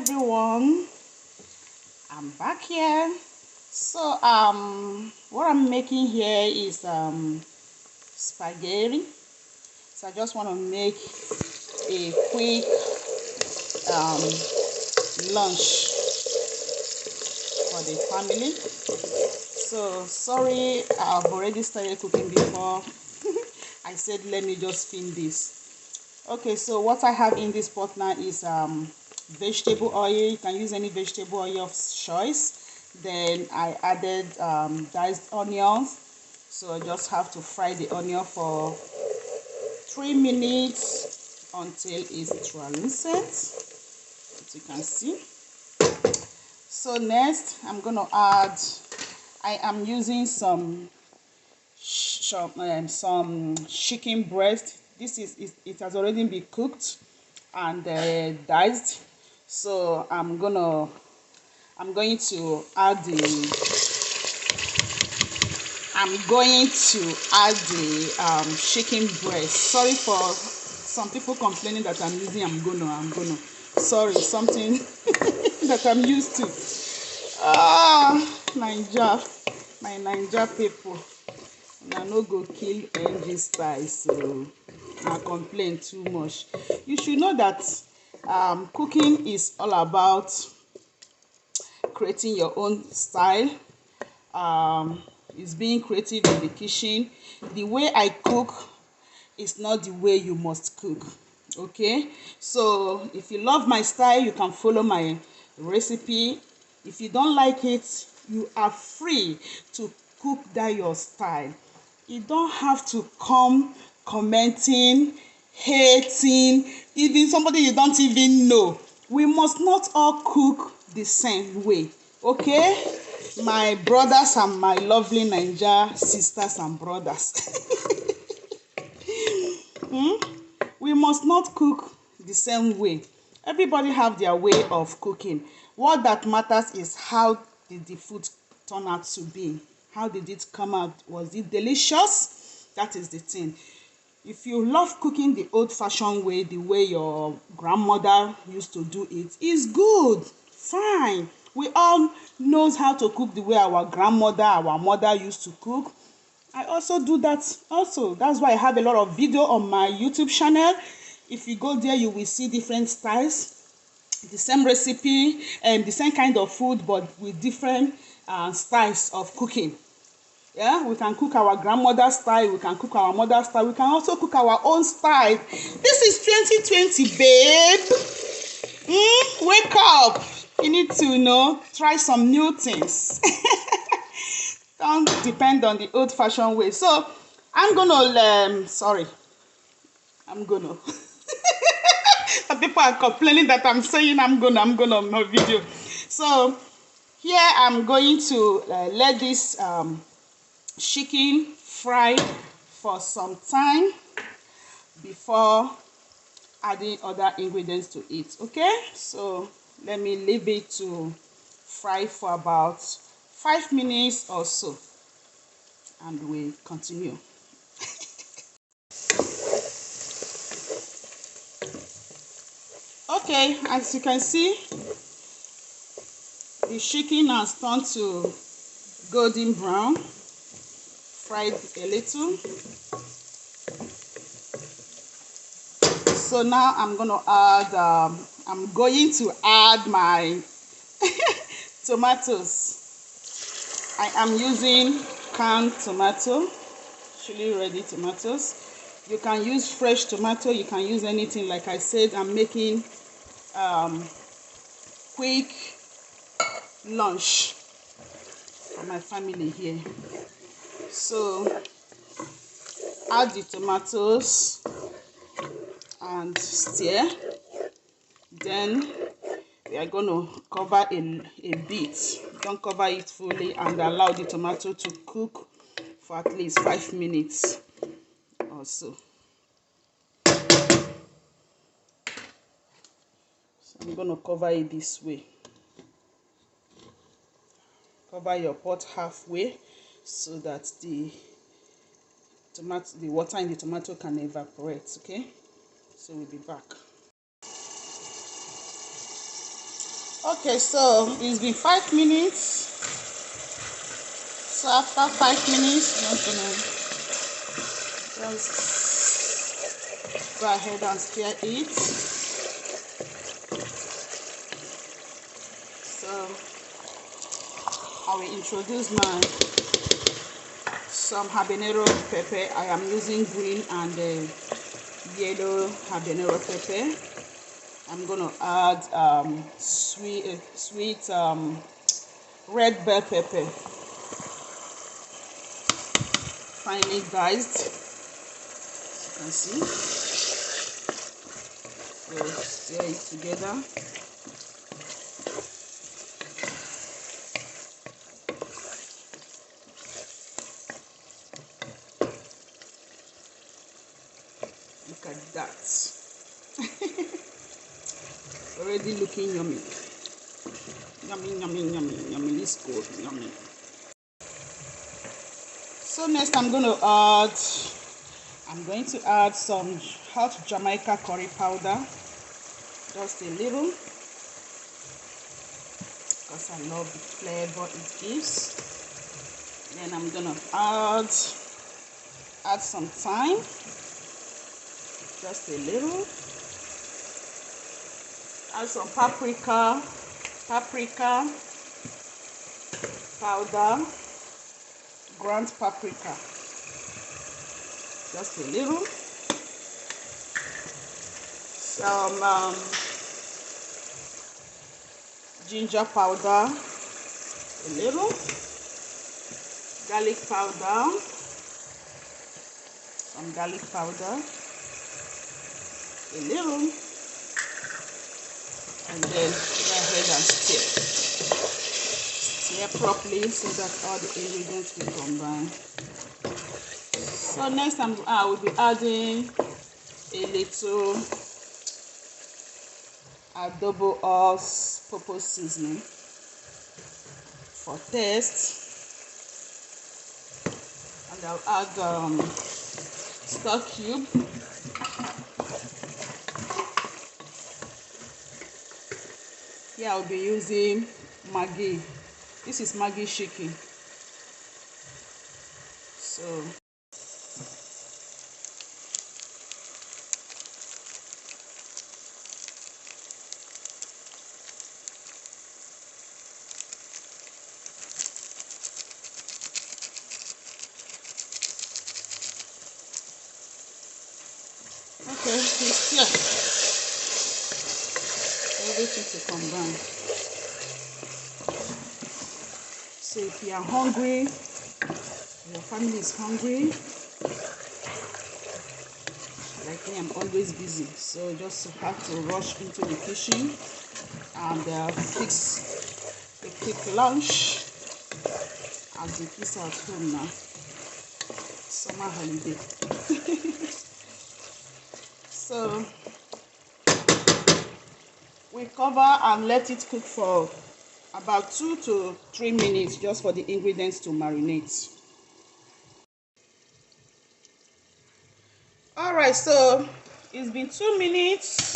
everyone, I'm back here. So what I'm making here is spaghetti. So I just want to make a quick lunch for the family. So sorry, I've already started cooking before I said let me just film this. Okay, so what I have in this pot now is vegetable oil. You can use any vegetable oil of choice. Then I added diced onions. So I just have to fry the onion for 3 minutes until it's translucent, as you can see. So next I'm gonna add, I am using some chicken breast. This is it has already been cooked and diced. So I'm going to add the chicken breast. Sorry for some people complaining that I'm using I'm gonna sorry, something that I'm used to. My Naija people, I no go kill NG style, so I complain too much. You should know that cooking is all about creating your own style. It's being creative in the kitchen. The way I cook is not the way you must cook. Okay, so if you love my style, you can follow my recipe. If you don't like it, you are free to cook that your style. You don't have to come commenting, hating, even somebody you don't even know. We must not all cook the same way, okay? My brothers and my lovely Naija sisters and brothers. We must not cook the same way. Everybody have their way of cooking. What that matters is how did the food turn out to be. How did it come out? Was it delicious? That is the thing. If you love cooking the old-fashioned way, the way your grandmother used to do it, is good. Fine. We all knows how to cook the way our grandmother, our mother used to cook. I also do that also. That's why I have a lot of video on my YouTube channel. If you go there, you will see different styles. The same recipe and the same kind of food, but with different styles of cooking. Yeah, we can cook our grandmother's style, we can cook our mother's style, we can also cook our own style. This is 2020, babe. Wake up. You need to, try some new things. Don't depend on the old-fashioned way. So, I'm gonna, Some people are complaining that I'm saying I'm gonna on my video. So, here I'm going to let this chicken fry for some time before adding other ingredients to it. Okay, so let me leave it to fry for about 5 minutes or so, and we'll continue. Okay, as you can see, the chicken has turned to golden brown, fried a little. So now I'm going to add my tomatoes. I am using canned tomato, chili ready tomatoes. You can use fresh tomato, you can use anything. Like I said, I'm making quick lunch for my family here. So add the tomatoes and stir. Then we are going to cover a bit. Don't cover it fully, and allow the tomato to cook for at least 5 minutes or so. So I'm going to cover it this way. Cover your pot halfway so that the water in the tomato can evaporate. Okay, so we'll be back. Okay, so it's been 5 minutes. So after 5 minutes, I'm gonna just go ahead and stir it. So I will introduce some habanero pepper. I am using green and yellow habanero pepper. I'm gonna add sweet red bell pepper, finely diced, as you can see. So stir it together. Look at that. Already looking yummy. Yummy, yummy, yummy, yummy. It's good, yummy. So next I'm going to add some hot Jamaica curry powder, just a little, because I love the flavor it gives. Then I'm gonna add some thyme, just a little. Add some paprika powder, ground paprika, just a little. Some ginger powder, a little. Garlic powder, some garlic powder, a little. And then go ahead and stir properly so that all the ingredients will combine. So next I will be adding a little adobo all-purpose seasoning for taste, and I'll add stock cube. Here I'll be using Maggi. This is Maggi chicken. So okay, it's here. Everything to combine. So if you are hungry, your family is hungry, like me, I'm always busy, so just have to rush into the kitchen and fix a quick lunch as the kids are at home now. Summer holiday. So we cover and let it cook for about 2 to 3 minutes, just for the ingredients to marinate. Alright, so it's been 2 minutes.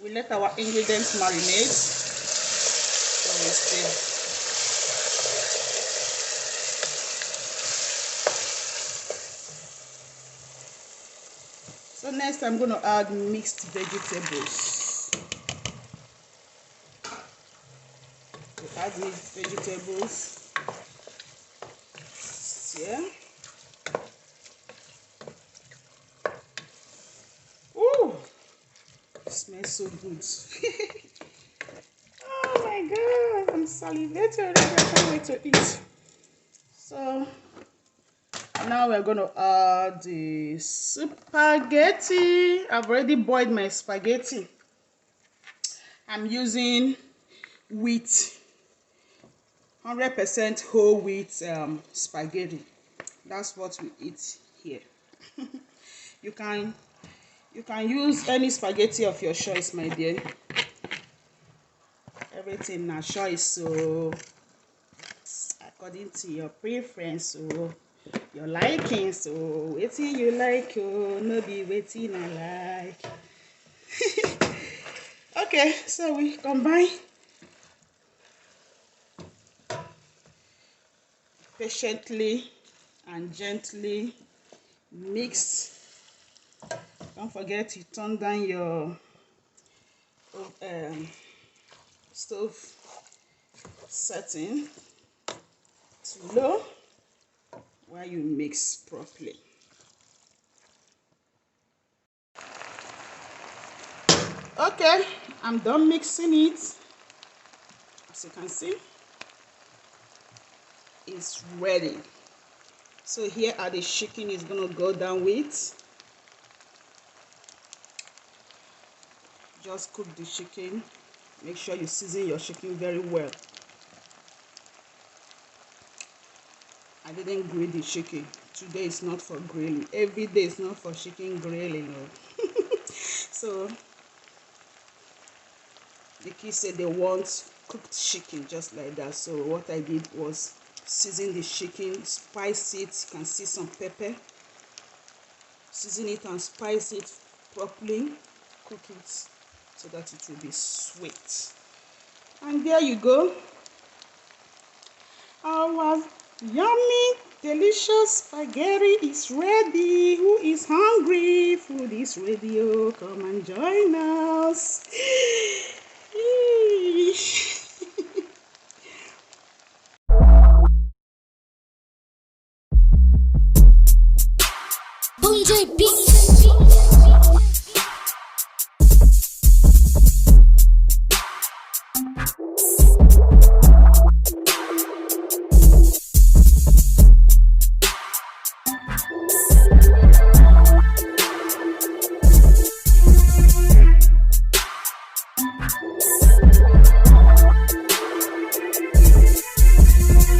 We let our ingredients marinate. So we stir. So next I'm going to add mixed vegetables. We add mixed vegetables. Stir. Ooh, it smells so good. Oh my god, I'm salivating already. I can't wait to eat. So now we're going to add the spaghetti. I've already boiled my spaghetti. I'm using wheat, 100% whole wheat spaghetti. That's what we eat here. You can use any spaghetti of your choice, my dear. Everything na choice, so according to your preference, so your liking, so wetin you like, oh, no be wetin I like. Okay, so we combine patiently and gently. Mix. Don't forget to turn down your stove setting to low while you mix properly. Okay, I'm done mixing it. As you can see, it's ready. So here are the chicken is gonna go down with. Just cook the chicken. Make sure you season your chicken very well. I didn't grill the chicken. Today is not for grilling. Every day is not for chicken grilling. So the kids said they want cooked chicken just like that. So what I did was season the chicken, spice it. You can see some pepper. Season it and spice it properly. Cook it so that it will be sweet. And there you go. Our yummy, delicious spaghetti is ready. Who is hungry? Food is ready. Oh, come and join us.